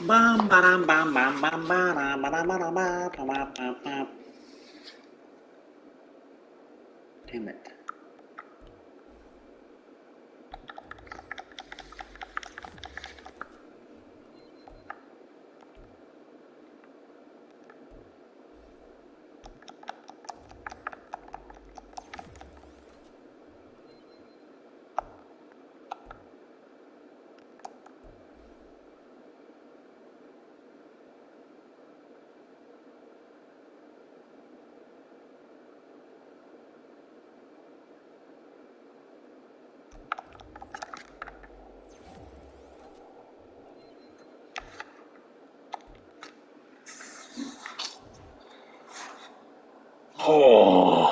Bam bam bam bam bam bam bam bam bam bam bam bam. Damn it. Oh.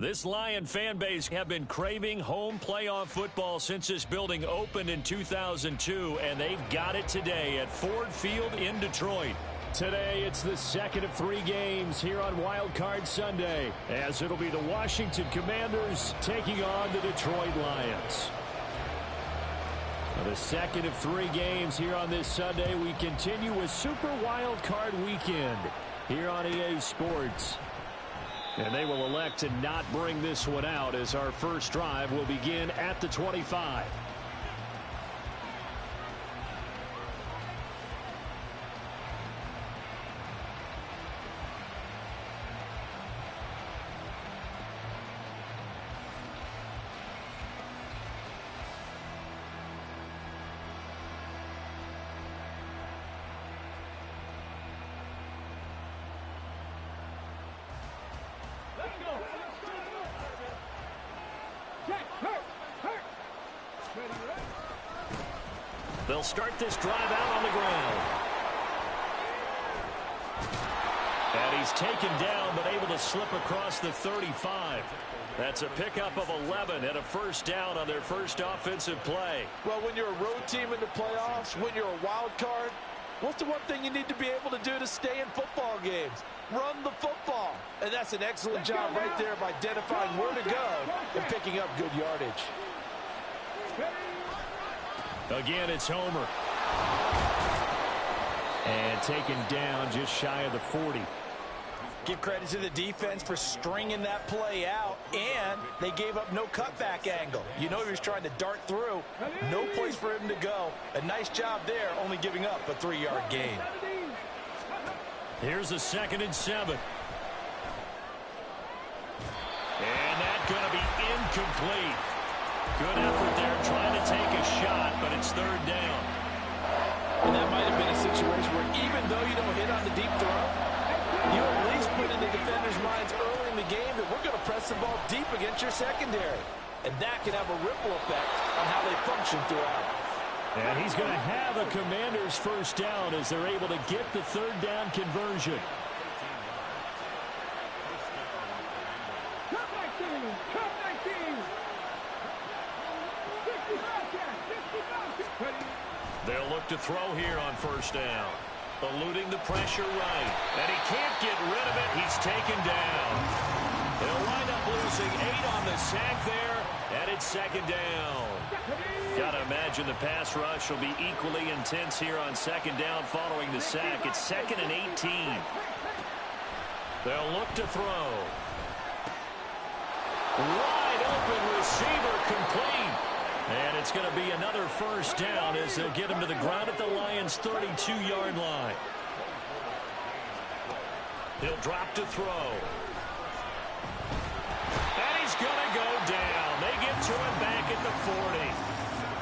This Lion fan base have been craving home playoff football since this building opened in 2002, and they've got it today at Ford Field in Detroit. Today, it's the second of 3 games here on Wildcard Sunday, as it'll be the Washington Commanders taking on the Detroit Lions. The second of 3 games here on this Sunday. We continue with Super Wildcard Weekend here on EA Sports. And they will elect to not bring this one out as our first drive will begin at the 25. They'll start this drive out on the ground. And he's taken down, but able to slip across the 35. That's a pickup of 11 and a first down on their first offensive play. Well, when you're a road team in the playoffs, when you're a wild card, what's the one thing you need to be able to do to stay in football games? Run the football. And that's an excellent job right there of identifying where to go and picking up good yardage. Again, it's Homer. And taken down just shy of the 40. Give credit to the defense for stringing that play out, and they gave up no cutback angle. You know he was trying to dart through. No place for him to go. A nice job there, only giving up a 3-yard gain. Here's a 2nd and 7. And that's going to be incomplete. Good effort there trying to take a shot, but it's 3rd down. And that might have been a situation where even though you don't hit on the deep throw, you at least put in the defender's minds early in the game that we're going to press the ball deep against your secondary. And that can have a ripple effect on how they function throughout. And he's going to have a Commander's first down as they're able to get the 3rd down conversion. They'll look to throw here on first down. Eluding the pressure right. And he can't get rid of it. He's taken down. They'll wind up losing 8 on the sack there. And it's 2nd down. Got to imagine the pass rush will be equally intense here on 2nd down following the sack. It's 2nd and 18. They'll look to throw. Wide open receiver complete. And it's going to be another first down as they'll get him to the ground at the Lions' 32-yard line. He'll drop to throw. And he's going to go down. They get to him back at the 40.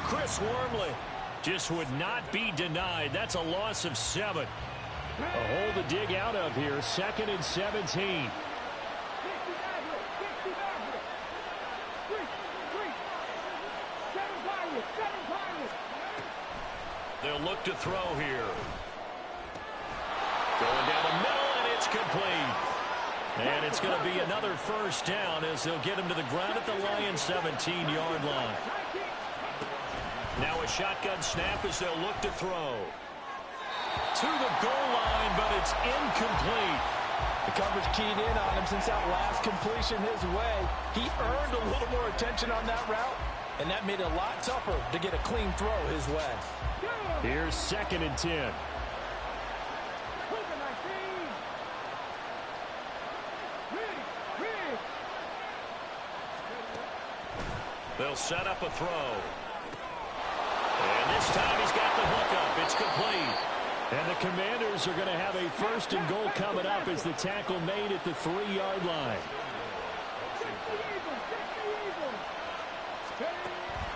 Chris Wormley just would not be denied. That's a loss of 7. A hole to dig out of here. 2nd and 17. They'll look to throw here. Going down the middle, and it's complete. And it's going to be another first down as they'll get him to the ground at the Lions' 17-yard line. Now a shotgun snap as they'll look to throw. To the goal line, but it's incomplete. The coverage keyed in on him since that last completion his way. He earned a little more attention on that route, and that made it a lot tougher to get a clean throw his way. Here's 2nd and 10. They'll set up a throw. And this time he's got the hook up. It's complete. And the Commanders are going to have a 1st and goal coming up as the tackle made at the 3-yard line.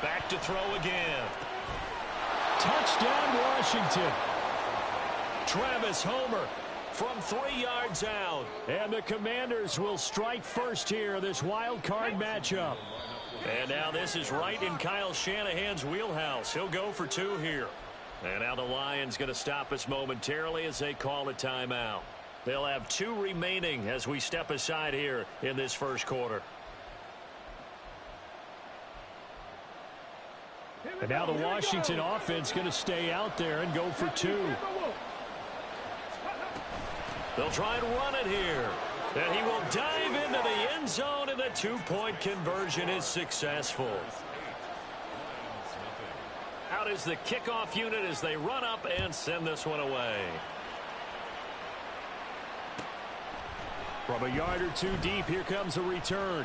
Back to throw again. Touchdown, Washington. Travis Homer from 3 yards out. And the Commanders will strike first here, this wild card matchup. And now this is right in Kyle Shanahan's wheelhouse. He'll go for 2 here. And now the Lions going to stop us momentarily as they call a timeout. They'll have 2 remaining as we step aside here in this first quarter. And now the Washington offense going to stay out there and go for two. They'll try and run it here. And he will dive into the end zone, and the two-point conversion is successful. Out is the kickoff unit as they run up and send this one away. From a yard or two deep, here comes a return.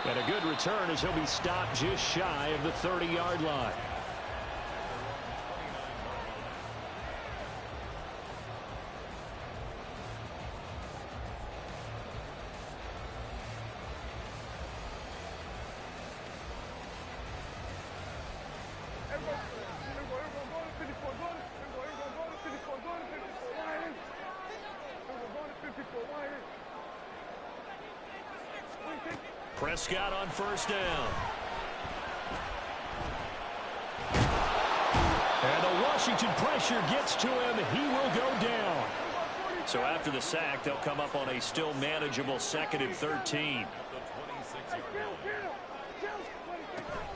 And a good return as he'll be stopped just shy of the 30-yard line. Prescott on first down. And the Washington pressure gets to him. He will go down. So after the sack, they'll come up on a still manageable 2nd and 13.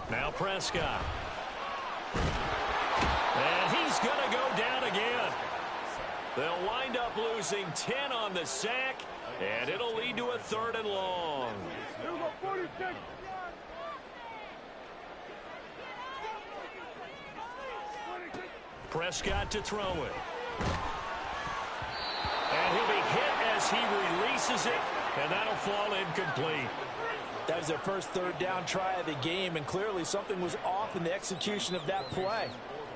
Now Prescott. And he's going to go down again. They'll wind up losing 10 on the sack, and it'll lead to a 3rd and long. Prescott to throw it. And he'll be hit as he releases it, and that'll fall incomplete. That was their first 3rd down try of the game, and clearly something was off in the execution of that play.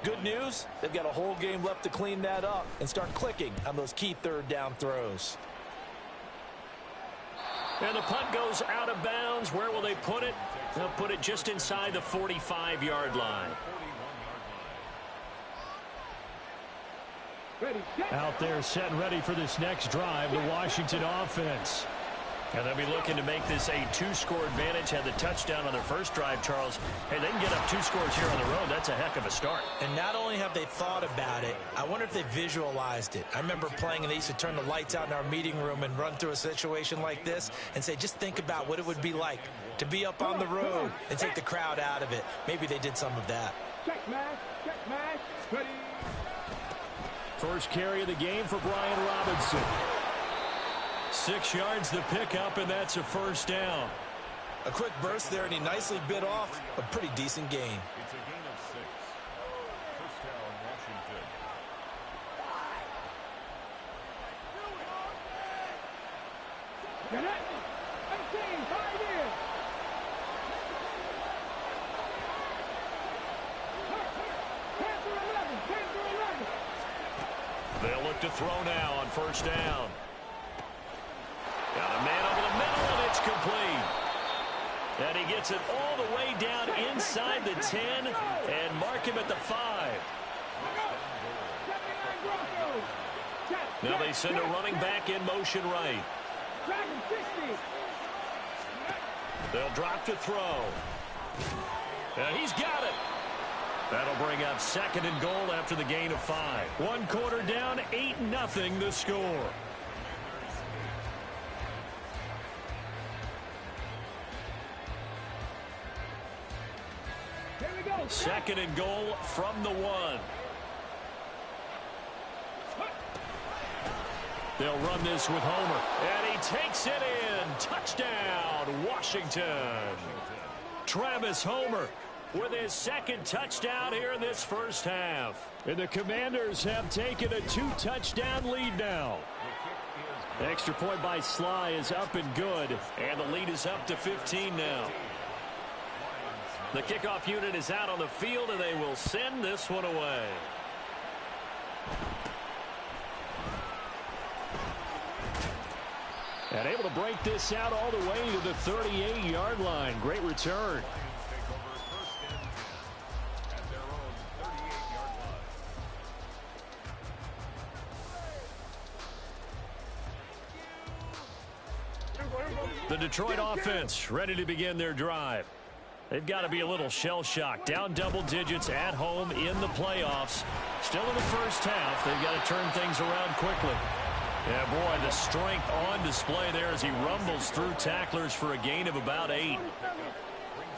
Good news, they've got a whole game left to clean that up and start clicking on those key 3rd down throws. And the punt goes out of bounds. Where will they put it? They'll put it just inside the 45-yard line. Out there set and ready for this next drive, the Washington offense. And they'll be looking to make this a 2-score advantage. Had the touchdown on their first drive, Charles. Hey, they can get up 2 scores here on the road. That's a heck of a start. And not only have they thought about it, I wonder if they visualized it. I remember playing, and they used to turn the lights out in our meeting room and run through a situation like this and say, just think about what it would be like to be up on the road and take the crowd out of it. Maybe they did some of that. Check match, ready. First carry of the game for Brian Robinson. 6 yards the pickup, and that's a first down. A quick burst there, and he nicely bit off a pretty decent gain. It's a gain of 6. First down, Washington. Get it! 18, 5 in. Panther 11, Panther 11. They'll look to throw now on first down. Got a man over the middle, and it's complete. And he gets it all the way down inside the 10 and mark him at the 5. Now they send a running back in motion right. They'll drop to throw. And he's got it. That'll bring up 2nd and goal after the gain of 5. 1 quarter down, 8-0 the score. 2nd and goal from the 1. They'll run this with Homer. And he takes it in. Touchdown, Washington. Travis Homer with his 2nd touchdown here in this first half. And the Commanders have taken a 2-touchdown lead now. Extra point by Sly is up and good. And the lead is up to 15 now. The kickoff unit is out on the field, and they will send this one away. And able to break this out all the way to the 38-yard line. Great return. The Detroit offense ready to begin their drive. They've got to be a little shell-shocked. Down double digits at home in the playoffs. Still in the first half. They've got to turn things around quickly. Yeah, boy, the strength on display there as he rumbles through tacklers for a gain of about 8. Brings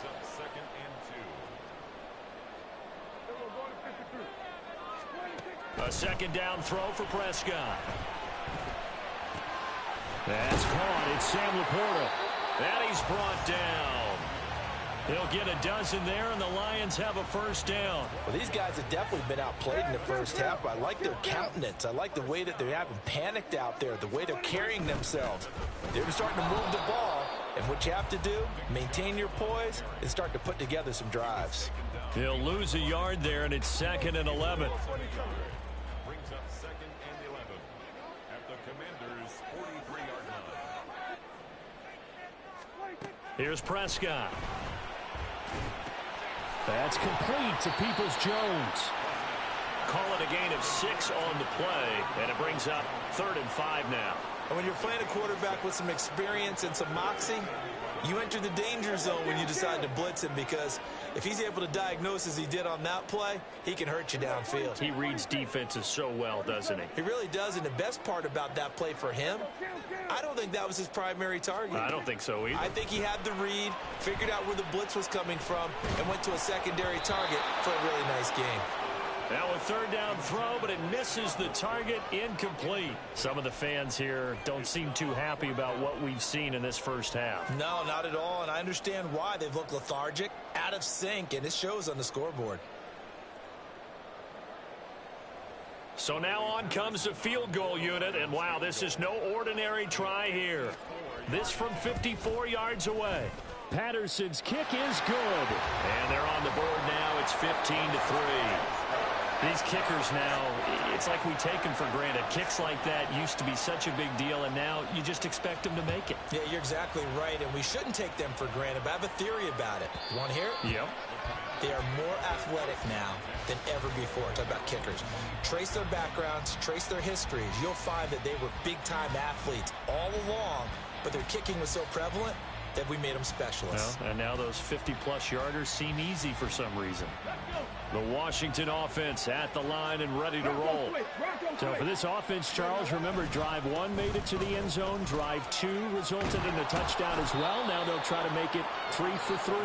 up 2nd and 2. A second down throw for Prescott. That's caught. It's Sam Laporta. And he's brought down. He'll get a dozen there, and the Lions have a first down. Well, these guys have definitely been outplayed in the first half, but I like their countenance. I like the way that they haven't panicked out there, the way they're carrying themselves. They're starting to move the ball, and what you have to do, maintain your poise and start to put together some drives. He'll lose a yard there, and it's 2nd and 11. Brings up 2nd and 11 at the Commanders' 43-yard line. Here's Prescott. That's complete to Peoples-Jones. Call it a gain of 6 on the play, and it brings up 3rd and 5 now. And when you're playing a quarterback with some experience and some moxie, you enter the danger zone when you decide to blitz him, because if he's able to diagnose as he did on that play, he can hurt you downfield. He reads defenses so well, doesn't he? He really does, and the best part about that play for him, I don't think that was his primary target. I don't think so either. I think he had the read, figured out where the blitz was coming from, and went to a secondary target for a really nice game. Now a 3rd down throw, but it misses the target, incomplete. Some of the fans here don't seem too happy about what we've seen in this first half. No, not at all, and I understand why. They've looked lethargic, out of sync, and it shows on the scoreboard. So now on comes the field goal unit, and wow, this is no ordinary try here. This from 54 yards away. Patterson's kick is good. And they're on the board now. It's 15-3. These kickers now, it's like we take them for granted. Kicks like that used to be such a big deal, and now you just expect them to make it. Yeah, you're exactly right, and we shouldn't take them for granted, but I have a theory about it. You want to hear it? Yep. They are more athletic now than ever before. Talk about kickers. Trace their backgrounds, trace their histories. You'll find that they were big-time athletes all along, but their kicking was so prevalent that we made them specialists. Well, and now those 50-plus yarders seem easy for some reason. The Washington offense at the line and ready to roll. So for this offense, Charles, remember, drive 1 made it to the end zone. Drive 2 resulted in a touchdown as well. Now they'll try to make it 3 for 3.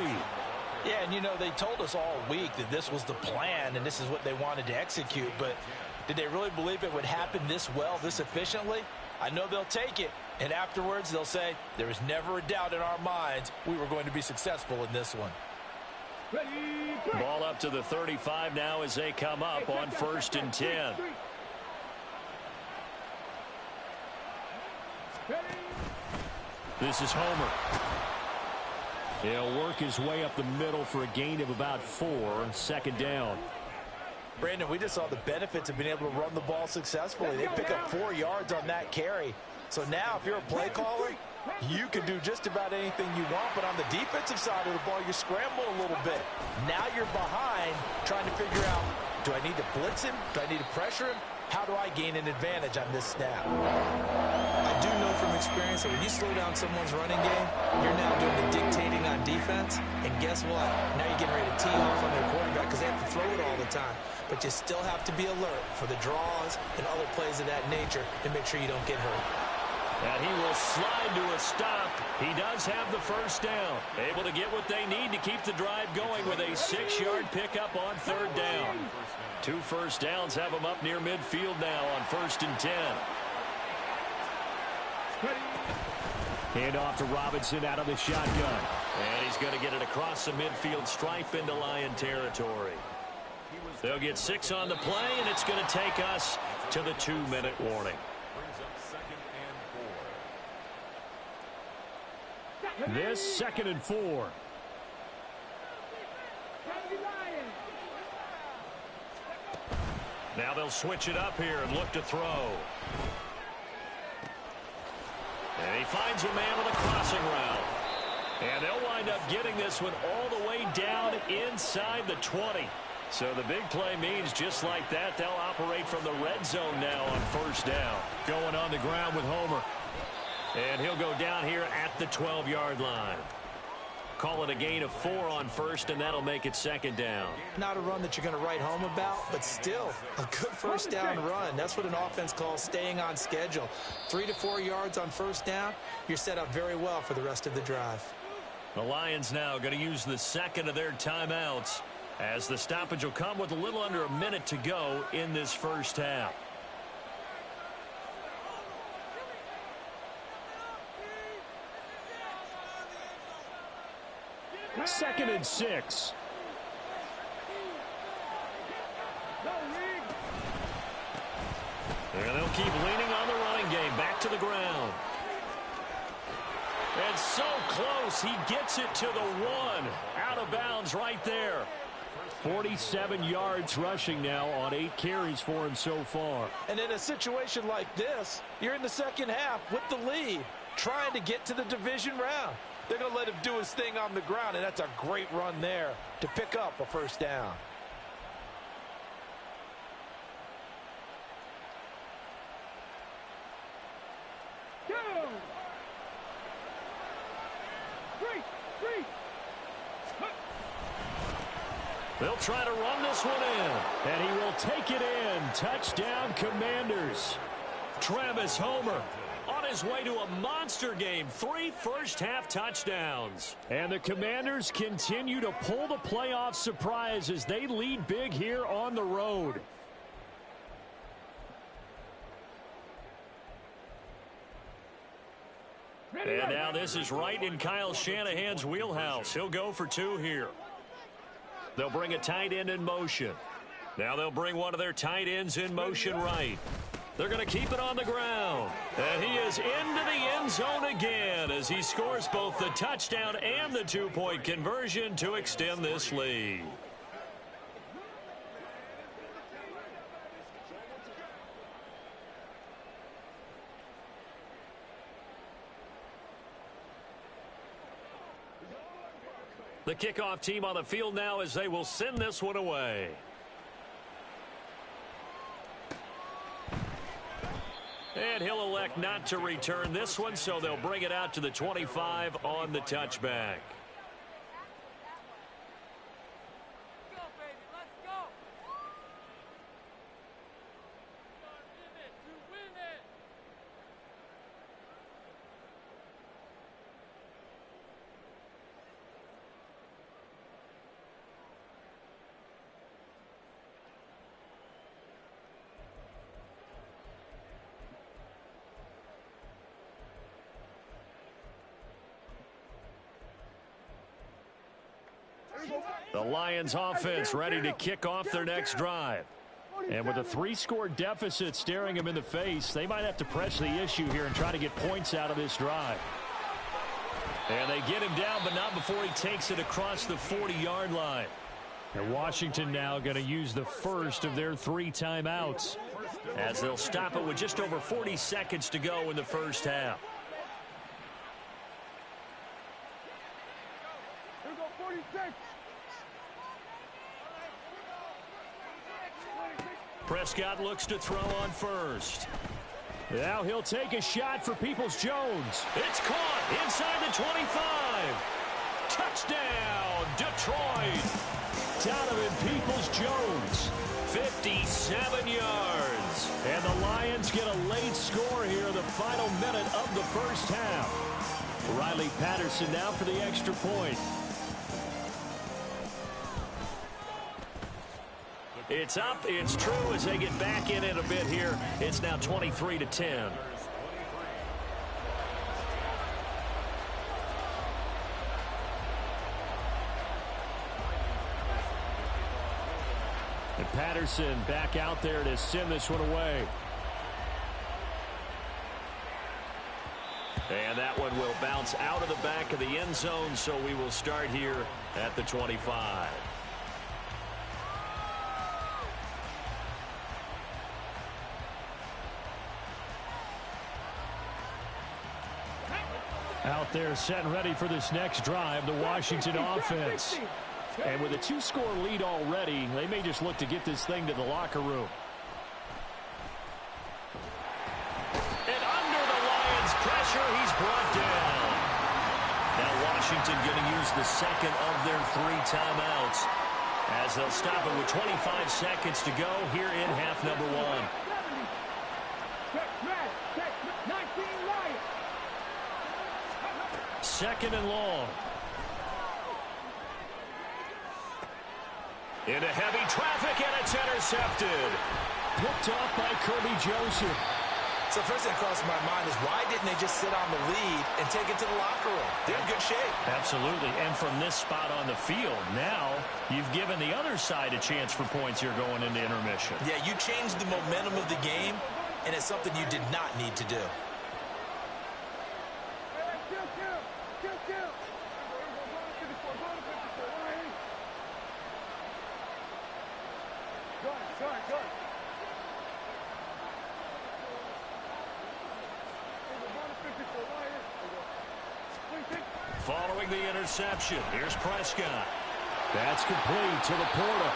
Yeah, and you know, they told us all week that this was the plan and this is what they wanted to execute, but did they really believe it would happen this well, this efficiently? I know they'll take it, and afterwards they'll say, there was never a doubt in our minds we were going to be successful in this one. Ball up to the 35 now as they come up on 1st and 10. This is Homer. He'll work his way up the middle for a gain of about 4, 2nd down. Brandon, we just saw the benefits of being able to run the ball successfully. They pick up 4 yards on that carry. So now if you're a play caller, you can do just about anything you want. But on the defensive side of the ball, you scramble a little bit. Now you're behind trying to figure out, do I need to blitz him? Do I need to pressure him? How do I gain an advantage on this snap? I do know from experience that when you slow down someone's running game, you're now doing the dictating on defense. And guess what? Now you're getting ready to tee off on their quarterback because they have to throw it all the time. But you still have to be alert for the draws and other plays of that nature to make sure you don't get hurt. And he will slide to a stop. He does have the first down. Able to get what they need to keep the drive going with a 6-yard pickup on 3rd down. 2 first downs have him up near midfield now on 1st and 10. Hand off to Robinson out of the shotgun. And he's going to get it across the midfield stripe into Lion territory. They'll get 6 on the play, and it's going to take us to the 2-minute warning. This 2nd and 4. Now they'll switch it up here and look to throw. And he finds a man on the crossing route. And they'll wind up getting this one all the way down inside the 20. So the big play means just like that, they'll operate from the red zone now on 1st down. Going on the ground with Homer. And he'll go down here at the 12-yard line. call it a gain of 4 on first, and that'll make it second down. Not a run that you're going to write home about, but still a good first down run. That's what an offense calls staying on schedule. 3 to 4 yards on first down, you're set up very well for the rest of the drive. The Lions now going to use the second of their timeouts, as the stoppage will come with a little under a minute to go in this first half. Second and 6. And they'll keep leaning on the running game. Back to the ground. And so close, he gets it to the 1. Out of bounds right there. 47 yards rushing now on 8 carries for him so far. And in a situation like this, you're in the second half with the lead, trying to get to the division round. They're going to let him do his thing on the ground, and that's a great run there to pick up a first down. They'll try to run this one in, and he will take it in. Touchdown, Commanders. Travis Homer on his way to a monster game. 3 first-half touchdowns. And the Commanders continue to pull the playoff surprise as they lead big here on the road. And now this is right in Kyle Shanahan's wheelhouse. He'll go for 2 here. They'll bring a tight end in motion. Now they'll bring one of their tight ends in motion right. They're going to keep it on the ground. And he is into the end zone again as he scores both the touchdown and the 2-point conversion to extend this lead. The kickoff team on the field now as they will send this one away. And he'll elect not to return this one, so they'll bring it out to the 25 on the touchback. The Lions offense ready to kick off their next drive. And with a 3-score deficit staring them in the face, they might have to press the issue here and try to get points out of this drive. And they get him down, but not before he takes it across the 40-yard line. And Washington now going to use the first of their 3 timeouts, as they'll stop it with just over 40 seconds to go in the first half. Here we go, 46. Prescott looks to throw on first. Now he'll take a shot for Peoples-Jones. It's caught inside the 25. Touchdown, Detroit. Donovan Peoples-Jones, 57 yards. And the Lions get a late score here in the final minute of the first half. Riley Patterson now for the extra point. It's up, it's true as they get back in it a bit here. It's now 23-10. And Patterson back out there to send this one away. And that one will bounce out of the back of the end zone, so we will start here at the 25. Out there set and ready for this next drive, the Washington offense. And with a 2-score lead already, they may just look to get this thing to the locker room. And under the Lions' pressure, he's brought down. Now Washington going to use the second of their 3 timeouts as they'll stop it with 25 seconds to go here in half number 1. Second and long. Into heavy traffic, and it's intercepted. Picked off by Kirby Joseph. So first thing that crossed my mind is why didn't they just sit on the lead and take it to the locker room? They're in good shape. Absolutely. And from this spot on the field, now you've given the other side a chance for points here going into intermission. Yeah, you changed the momentum of the game, and it's something you did not need to do. Following the interception, here's Prescott. That's complete to Laporta.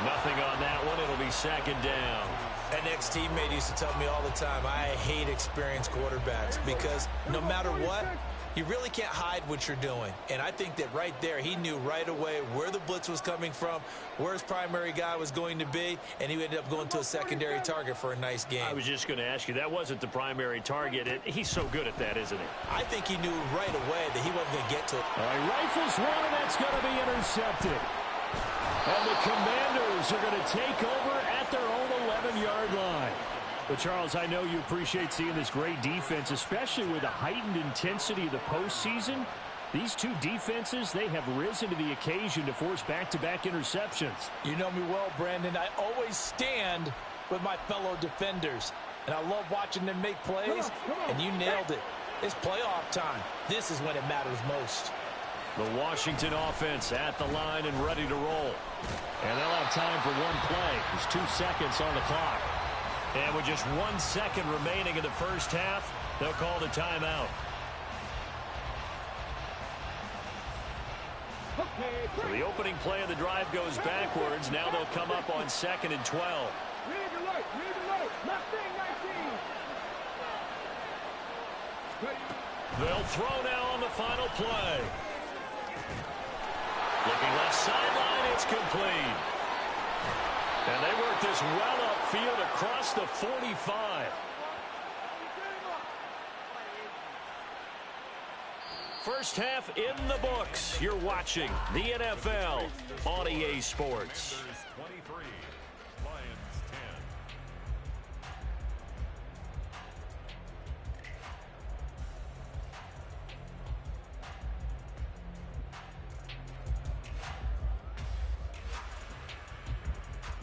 Nothing on that one. It'll be second down. An ex-teammate used to tell me all the time, I hate experienced quarterbacks because no matter what, you really can't hide what you're doing. And I think that right there, he knew right away where the blitz was coming from, where his primary guy was going to be, and he ended up going to a secondary target for a nice game. I was just going to ask you, that wasn't the primary target. He's so good at that, isn't he? I think he knew right away that he wasn't going to get to it. All right, rifles one, and that's going to be intercepted. And the Commanders are going to take over at their own 11-yard line. But, Charles, I know you appreciate seeing this great defense, especially with the heightened intensity of the postseason. These two defenses, they have risen to the occasion to force back-to-back interceptions. You know me well, Brandon. I always stand with my fellow defenders. And I love watching them make plays, and you nailed it. It's playoff time. This is when it matters most. The Washington offense at the line and ready to roll. And they'll have time for one play. There's 2 seconds on the clock. And with just 1 second remaining in the first half, they'll call the timeout. So the opening play of the drive goes backwards. Now they'll come up on 2nd and 12. They'll throw now on the final play. Looking left sideline, it's complete. And they work this well upfield across the 45. First half in the books. You're watching the NFL on EA Sports. 23, Lions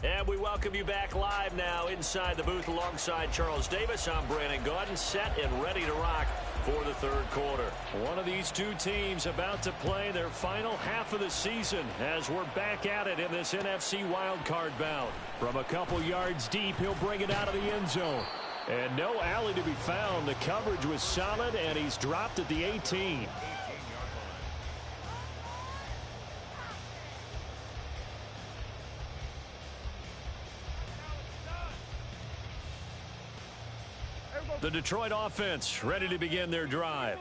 10. And we welcome you back live now inside the booth alongside Charles Davis. I'm Brandon Gaudin, set and ready to rock for the third quarter. One of these two teams about to play their final half of the season as we're back at it in this NFC Wildcard bout. From a couple yards deep, he'll bring it out of the end zone. And no alley to be found. The coverage was solid, and he's dropped at the 18. The Detroit offense ready to begin their drive.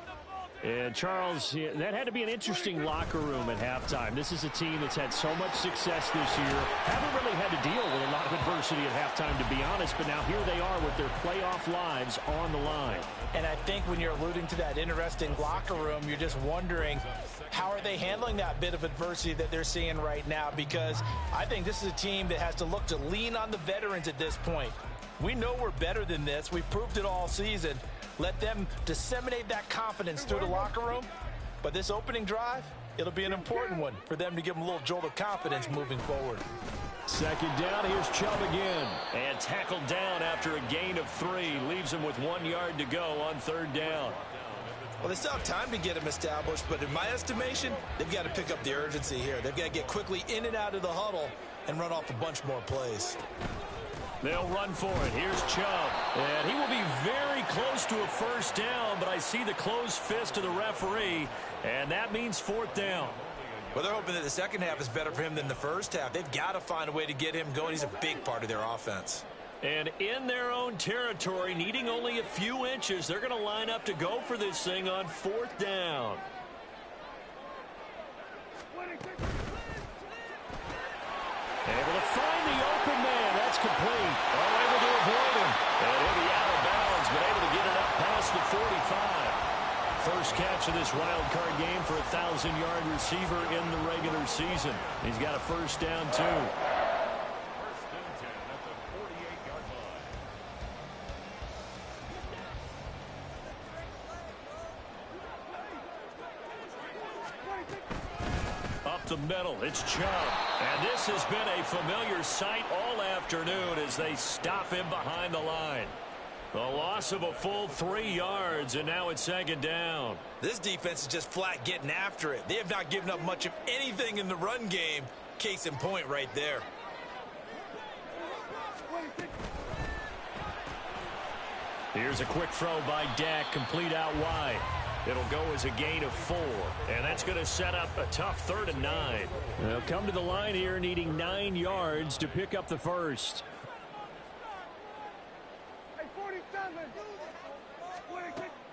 And, Charles, that had to be an interesting locker room at halftime. This is a team that's had so much success this year. Haven't really had to deal with a lot of adversity at halftime, to be honest. But now here they are with their playoff lives on the line. And I think when you're alluding to that interesting locker room, you're just wondering, how are they handling that bit of adversity that they're seeing right now? Because I think this is a team that has to look to lean on the veterans at this point. We know we're better than this. We've proved it all season. Let them disseminate that confidence through the locker room. But this opening drive, it'll be an important one for them to give them a little jolt of confidence moving forward. Second down, here's Chubb again. And tackled down after a gain of 3. Leaves him with 1 yard to go on third down. Well, they still have time to get him established, but in my estimation, they've got to pick up the urgency here. They've got to get quickly in and out of the huddle and run off a bunch more plays. They'll run for it. Here's Chubb. And he will be very close to a first down, but I see the closed fist of the referee, and that means fourth down. Well, they're hoping that the second half is better for him than the first half. They've got to find a way to get him going. He's a big part of their offense. And in their own territory, needing only a few inches, they're going to line up to go for this thing on fourth down. Able to find the open man. That's complete. Oh, able to avoid him. And he'll be out of bounds, but able to get it up past the 45. First catch of this wild card game for a 1,000-yard receiver in the regular season. He's got a first down, too. First and 10 at the 48-yard line. Up the middle, it's Chubb. And this has been a familiar sight all afternoon as they stop him behind the line. The loss of a full 3 yards, and now it's second down. This defense is just flat getting after it. They have not given up much of anything in the run game. Case in point right there. Here's a quick throw by Dak, complete out wide. It'll go as a gain of 4, and that's going to set up a tough 3rd and 9. They'll come to the line here needing 9 yards to pick up the first.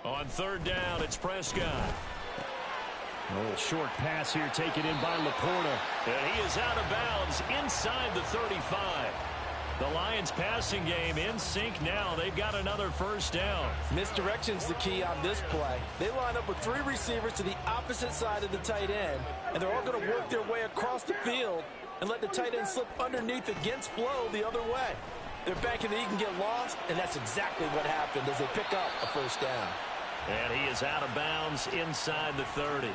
On 3rd down, it's Prescott. A little short pass here taken in by Laporta. And he is out of bounds inside the 35. The Lions passing game in sync now. They've got another first down. Misdirection's the key on this play. They line up with 3 receivers to the opposite side of the tight end, and they're all going to work their way across the field and let the tight end slip underneath against flow the other way. They're banking that he can get lost, and that's exactly what happened as they pick up a first down. And he is out of bounds inside the 30.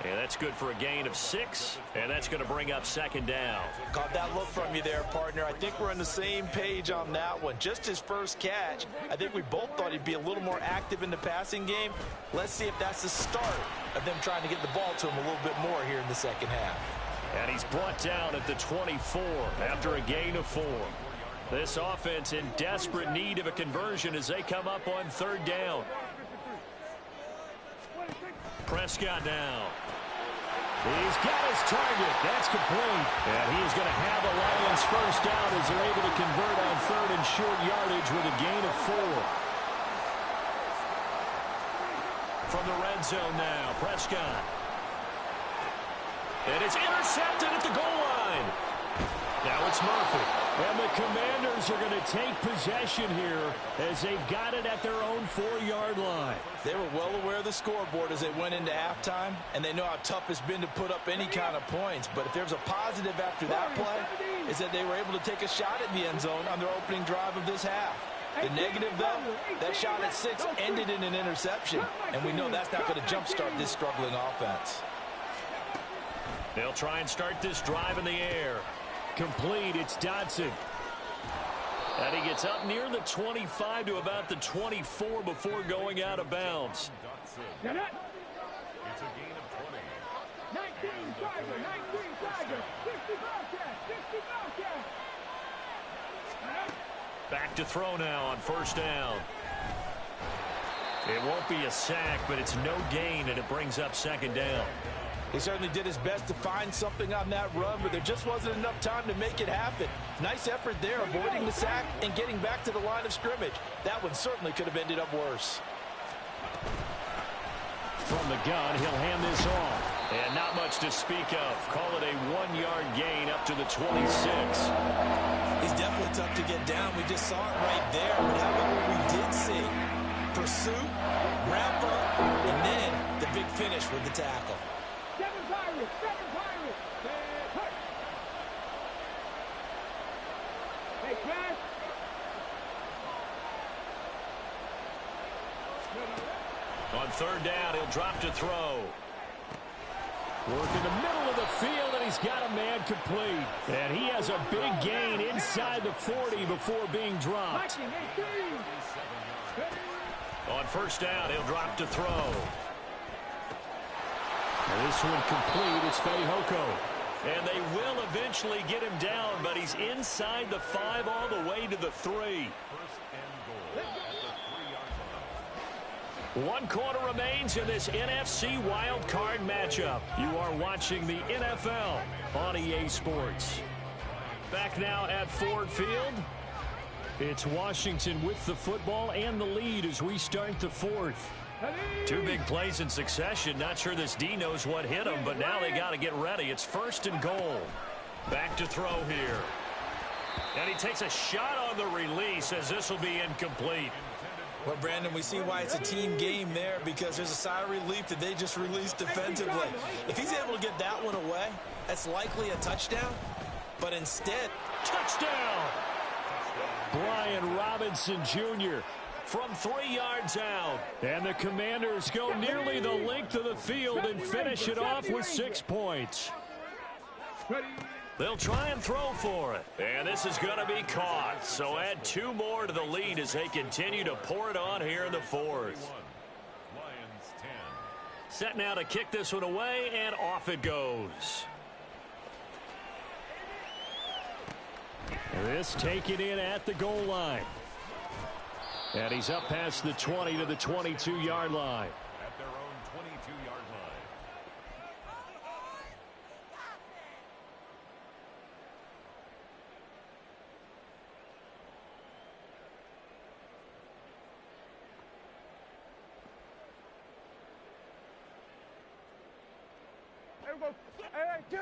And that's good for a gain of 6, and that's going to bring up second down. Caught that look from you there, partner. I think we're on the same page on that one. Just his first catch. I think we both thought he'd be a little more active in the passing game. Let's see if that's the start of them trying to get the ball to him a little bit more here in the second half. And he's brought down at the 24 after a gain of 4. This offense in desperate need of a conversion as they come up on 3rd down. Prescott now. He's got his target. That's complete. And he's going to have the Lions first down as they're able to convert on 3rd and short yardage with a gain of 4. From the red zone now, Prescott. And it's intercepted at the goal line. Now it's Murphy. And the Commanders are going to take possession here as they've got it at their own 4-yard line. They were well aware of the scoreboard as they went into halftime, and they know how tough it's been to put up any kind of points. But if there's a positive after that play, is that they were able to take a shot at the end zone on their opening drive of this half. The negative, though, that shot at 6 ended in an interception, and we know that's not going to jumpstart this struggling offense. They'll try and start this drive in the air. Complete, it's Dodson. And he gets up near the 25 to about the 24 before going out of bounds. It's a gain of 20. 19 Tiger, 19 Tiger, 60 Bobcat. Back to throw now on 1st down. It won't be a sack, but it's no gain, and it brings up 2nd down. He certainly did his best to find something on that run, but there just wasn't enough time to make it happen. Nice effort there, avoiding the sack and getting back to the line of scrimmage. That one certainly could have ended up worse. From the gun, he'll hand this off. And not much to speak of. Call it a 1-yard gain up to the 26. He's definitely tough to get down. We just saw it right there. But how about what we did see? Pursuit, wrap up, and then the big finish with the tackle. Seven Pirates. Hey, Crash. On 3rd down, he'll drop to throw. Work in the middle of the field, and he's got a man complete. And he has a big gain inside the 40 before being dropped. On 1st down, he'll drop to throw. And this one complete. It's Fehoko. And they will eventually get him down, but he's inside the 5 all the way to the 3. 1st and goal at the 3-yard line. 1 quarter remains in this NFC Wildcard matchup. You are watching the NFL on EA Sports. Back now at Ford Field. It's Washington with the football and the lead as we start the 4th. Two big plays in succession. Not sure this D knows what hit him, but now they got to get ready. It's 1st and goal. Back to throw here. And he takes a shot on the release as this will be incomplete. Well, Brandon, we see why it's a team game there, because there's a sigh of relief that they just released defensively. If he's able to get that one away, that's likely a touchdown. But instead, touchdown! Brian Robinson Jr. from 3 yards out. And the Commanders go nearly the length of the field and finish it off with 6 points. They'll try and throw for it. And this is going to be caught. So add 2 more to the lead as they continue to pour it on here in the 4th. Set now to kick this one away, and off it goes. This taken in at the goal line. And he's up past the 20 to the 22-yard line. At their own 22-yard line.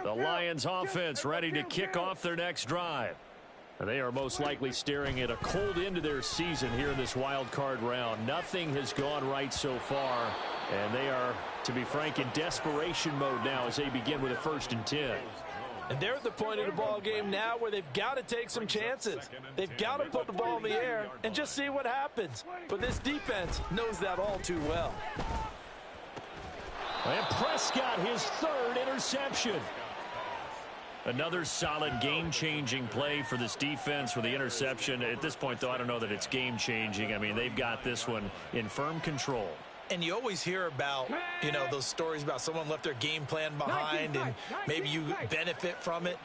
The Lions offense ready to kick off their next drive. They are most likely staring at a cold end to their season here in this wild card round. Nothing has gone right so far, and they are, to be frank, in desperation mode now as they begin with a 1st and 10. and they're at the point of the ball game now where they've got to take some chances. They've got to put the ball in the air and just see what happens. But this defense knows that all too well. And Prescott, his 3rd interception. Another solid game-changing play for this defense with the interception. At this point, though, I don't know that it's game-changing. I mean, they've got this one in firm control. And you always hear about, you know, those stories about someone left their game plan behind and maybe you benefit from it.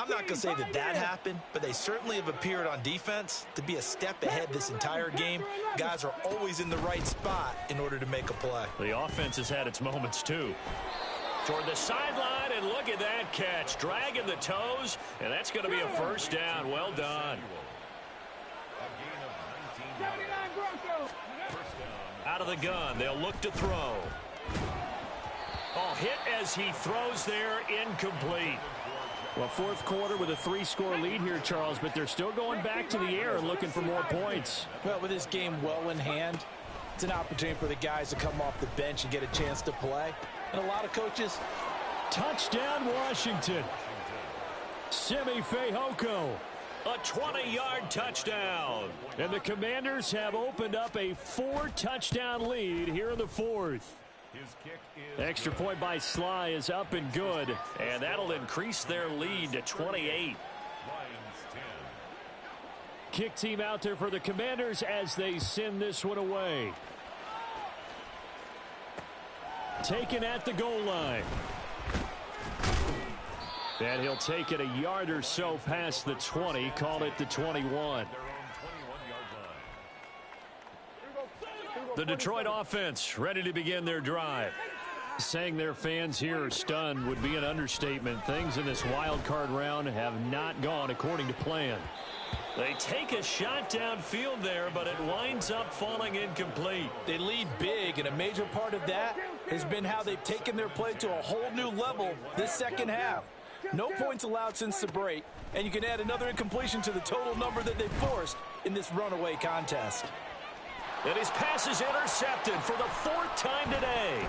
I'm not going to say that that happened, but they certainly have appeared on defense to be a step ahead this entire game. Guys are always in the right spot in order to make a play. The offense has had its moments, too. Toward the sideline, and look at that catch. Dragging the toes, and that's going to be a 1st down. Well done. Out of the gun, they'll look to throw. Oh, hit as he throws there, incomplete. Well, 4th quarter with a 3-score lead here, Charles, but they're still going back to the air and looking for more points. Well, with this game well in hand, it's an opportunity for the guys to come off the bench and get a chance to play. And a lot of coaches. Touchdown, Washington. Simi Fehoko. A 20-yard touchdown. And the Commanders have opened up a 4-touchdown lead here in the 4th. His kick is Extra point by Sly is up and good. And that'll increase their lead to 28. Lions 10. Kick team out there for the Commanders as they send this one away. Taken at the goal line. And he'll take it a yard or so past the 20. Call it the 21. Their own 21-yard line. The Detroit offense ready to begin their drive. Saying their fans here are stunned would be an understatement. Things in this wild card round have not gone according to plan. They take a shot downfield there, but it winds up falling incomplete. They lead big, and a major part of that has been how they've taken their play to a whole new level this second half. No points allowed since the break, and you can add another incompletion to the total number that they forced in this runaway contest. And his pass is intercepted for the 4th time today.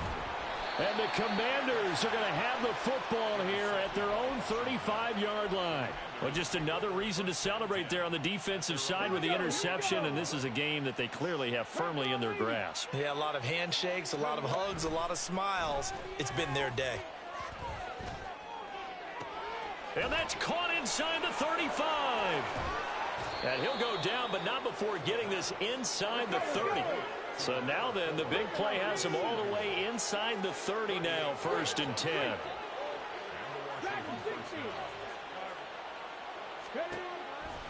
And the Commanders are going to have the football here at their own 35-yard line. Well, just another reason to celebrate there on the defensive side with the interception, and this is a game that they clearly have firmly in their grasp. Yeah, a lot of handshakes, a lot of hugs, a lot of smiles. It's been their day. And that's caught inside the 35. And he'll go down, but not before getting this inside the 30. So now then, the big play has him all the way inside the 30 now, 1st and 10.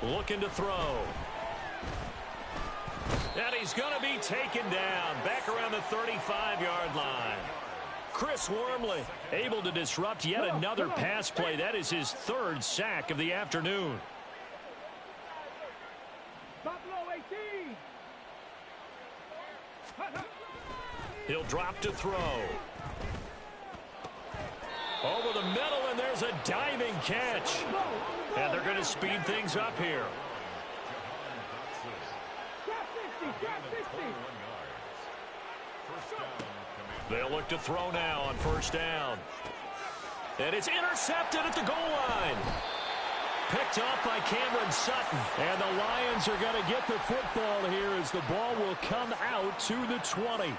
Looking to throw. And he's going to be taken down back around the 35-yard line. Chris Wormley able to disrupt yet another pass play. That is his 3rd sack of the afternoon. He'll drop to throw. Over the middle, and there's a diving catch. And they're going to speed things up here. They'll look to throw now on first down. And it's intercepted at the goal line. Picked off by Cameron Sutton. And the Lions are going to get the football here as the ball will come out to the 20.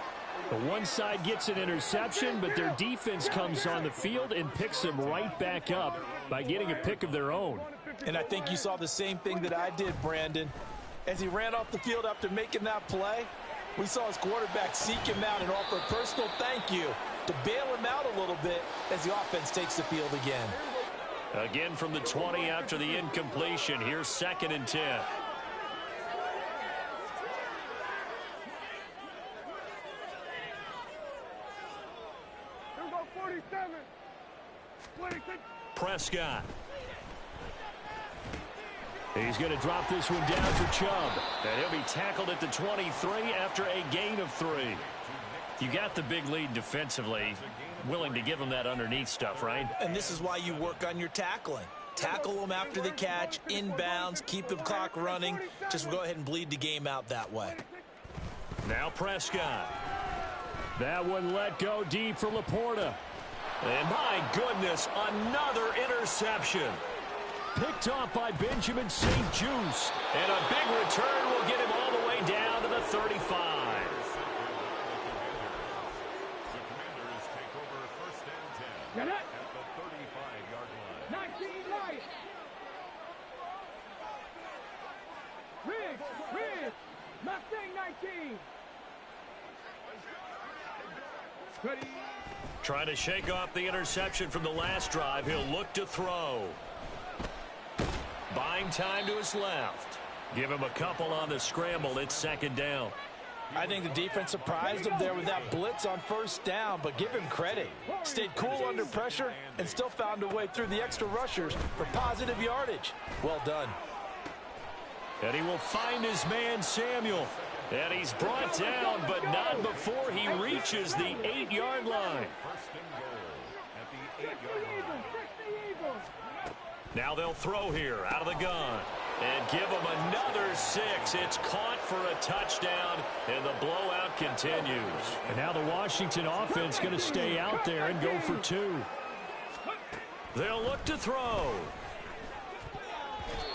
The one side gets an interception, but their defense comes on the field and picks them right back up by getting a pick of their own. And I think you saw the same thing that I did, Brandon. As he ran off the field after making that play, we saw his quarterback seek him out and offer a personal thank you to bail him out a little bit as the offense takes the field again. Again from the 20 after the incompletion. Here's 2nd and 10. Prescott. He's going to drop this one down for Chubb. And he'll be tackled at the 23 after a gain of 3. You got the big lead defensively. Willing to give him that underneath stuff, right? And this is why you work on your tackling. Tackle them after the catch, inbounds, keep the clock running. Just go ahead and bleed the game out that way. Now Prescott. That one let go deep for Laporta. And my goodness, another interception. Picked off by Benjamin St. Juste. And a big return will get him all the way down to the 35. The Commanders take over 1st and 10 at the 35-yard line. 19 right. Riggs. Mustang 19. Ready. Trying to shake off the interception from the last drive. He'll look to throw. Buying time to his left. Give him a couple on the scramble. It's 2nd down. I think the defense surprised him there with that blitz on first down, but give him credit. Stayed cool under pressure and still found a way through the extra rushers for positive yardage. Well done. And he will find his man Samuel. And he's brought down, but not before he reaches the 8-yard line. 1st and goal at the 8-yard line. Now they'll throw here out of the gun. And give him another 6. It's caught for a touchdown, and the blowout continues. And now the Washington offense going to stay out there and go for 2. They'll look to throw.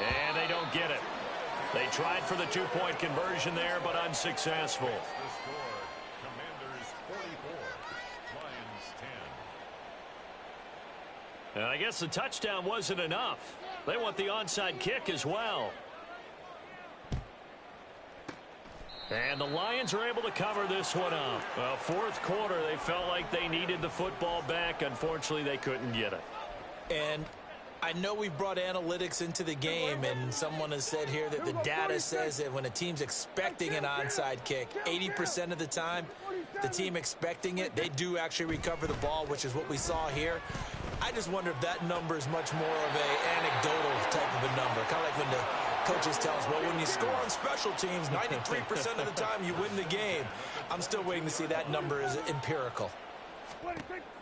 And they don't get it. They tried for the 2-point conversion there, but unsuccessful. The score, Commanders 44, Lions 10. And I guess the touchdown wasn't enough. They want the onside kick as well. And the Lions are able to cover this one up. Well, 4th quarter, they felt like they needed the football back. Unfortunately, they couldn't get it. And I know we brought analytics into the game, and someone has said here that the data says that when a team's expecting an onside kick, 80% of the time, the team expecting it, they do actually recover the ball, which is what we saw here. I just wonder if that number is much more of an anecdotal type of a number. Kind of like when the coaches tell us, well, when you score on special teams, 93% of the time you win the game. I'm still waiting to see that number is empirical.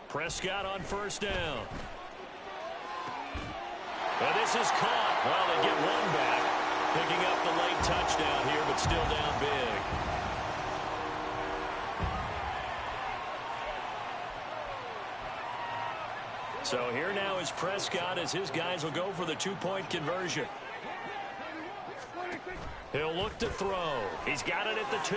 Prescott on first down. And this is caught. Well, they get one back. Picking up the late touchdown here, but still down big. So here now is Prescott as his guys will go for the 2-point conversion. He'll look to throw. He's got it at the 2.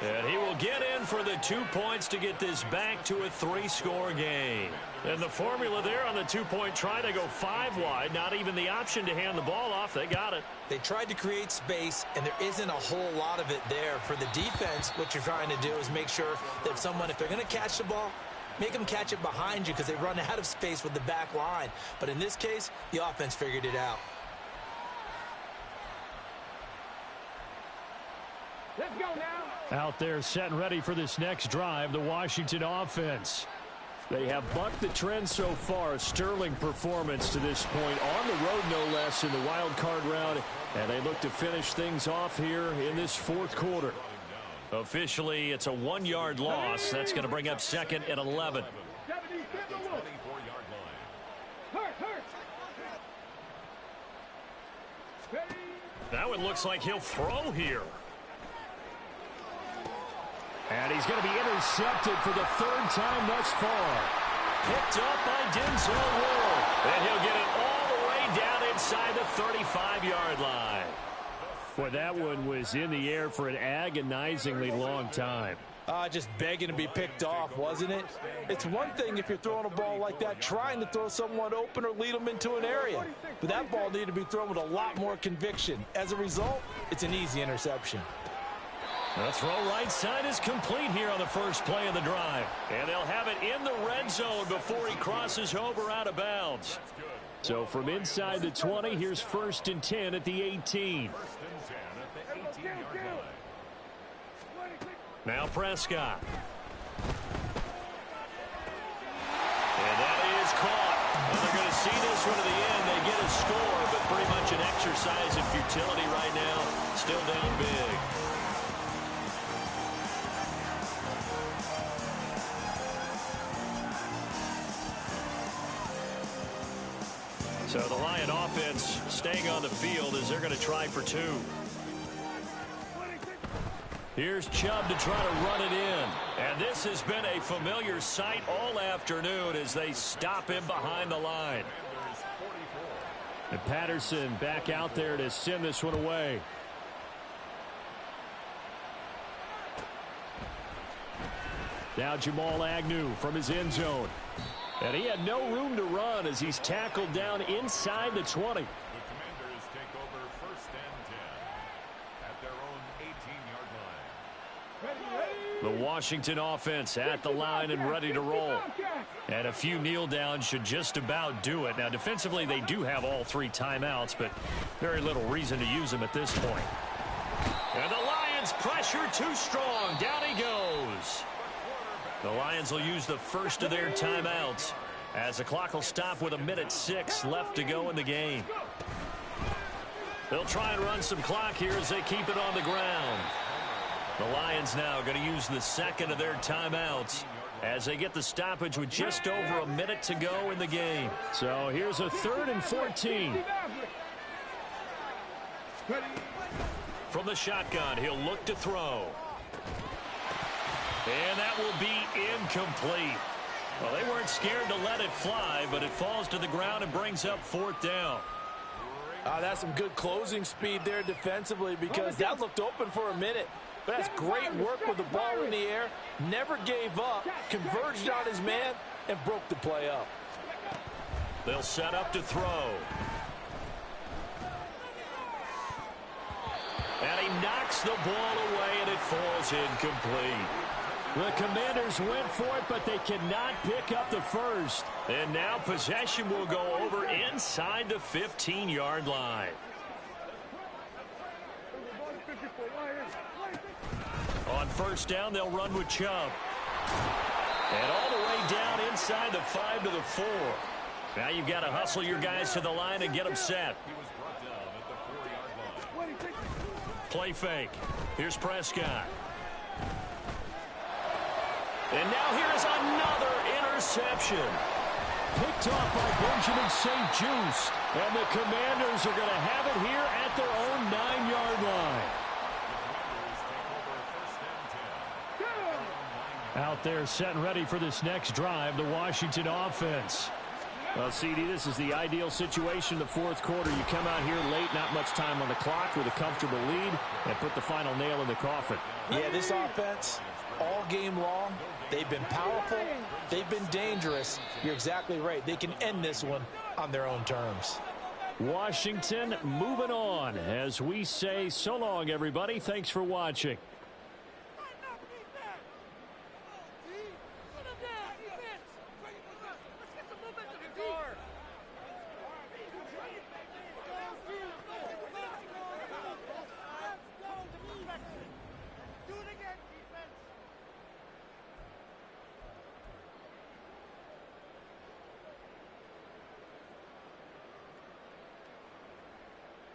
And he will get in for the 2 points to get this back to a 3-score game. And the formula there on the 2-point try to go 5 wide. Not even the option to hand the ball off. They got it. They tried to create space, and there isn't a whole lot of it there. For the defense, what you're trying to do is make sure that if they're going to catch the ball, make them catch it behind you because they run out of space with the back line. But in this case, the offense figured it out. Let's go now. Out there set and ready for this next drive, the Washington offense. They have bucked the trend so far. A sterling performance to this point on the road, no less, in the wild card round. And they look to finish things off here in this 4th quarter. Officially, it's a 1-yard loss. That's going to bring up second and 11. 24-yard line. Now it looks like he'll throw here. And he's going to be intercepted for the 3rd time thus far. Picked up by Denzel Ward. And he'll get it all the way down inside the 35-yard line. Boy, that one was in the air for an agonizingly long time. Just begging to be picked off, wasn't it? It's one thing if you're throwing a ball like that, trying to throw someone open or lead them into an area. But that ball needed to be thrown with a lot more conviction. As a result, it's an easy interception. The throw right side is complete here on the first play of the drive. And they'll have it in the red zone before he crosses over out of bounds. So from inside the 20, here's 1st and 10 at the 18. Now Prescott. And that is caught. And they're going to see this one to the end. They get a score, but pretty much an exercise in futility right now. Still down big. So the Lion offense staying on the field as they're going to try for 2. Here's Chubb to try to run it in. And this has been a familiar sight all afternoon as they stop him behind the line. And Patterson back out there to send this one away. Now Jamal Agnew from his end zone. And he had no room to run as he's tackled down inside the 20. The Commanders take over 1st and 10 at their own 18-yard line. The Washington offense at the line and ready to roll. And a few kneel downs should just about do it. Now defensively they do have all 3 timeouts, but very little reason to use them at this point. And the Lions pressure too strong. Down he goes. The Lions will use the first of their timeouts as the clock will stop with 1:06 left to go in the game. They'll try and run some clock here as they keep it on the ground. The Lions now going to use the second of their timeouts as they get the stoppage with just over a minute to go in the game. So here's a 3rd and 14. From the shotgun, he'll look to throw. And that will be incomplete. Well, they weren't scared to let it fly, but it falls to the ground and brings up 4th down. That's some good closing speed there defensively because that looked open for a minute. But that's great work with the ball in the air. Never gave up, converged on his man, and broke the play up. They'll set up to throw. And he knocks the ball away, and it falls incomplete. The Commanders went for it, but they cannot pick up the first. And now possession will go over inside the 15-yard line. On 1st down, they'll run with Chubb. And all the way down inside the 5 to the 4. Now you've got to hustle your guys to the line and get them set. Play fake. Here's Prescott. And now here is another interception. Picked off by Benjamin St. Juste. And the Commanders are going to have it here at their own 9-yard line. Out there set and ready for this next drive, the Washington offense. Well, CD, this is the ideal situation in the 4th quarter. You come out here late, not much time on the clock with a comfortable lead, and put the final nail in the coffin. Yeah, this offense, all game long, they've been powerful, they've been dangerous. You're exactly right. They can end this one on their own terms. Washington moving on as we say so long, everybody. Thanks for watching.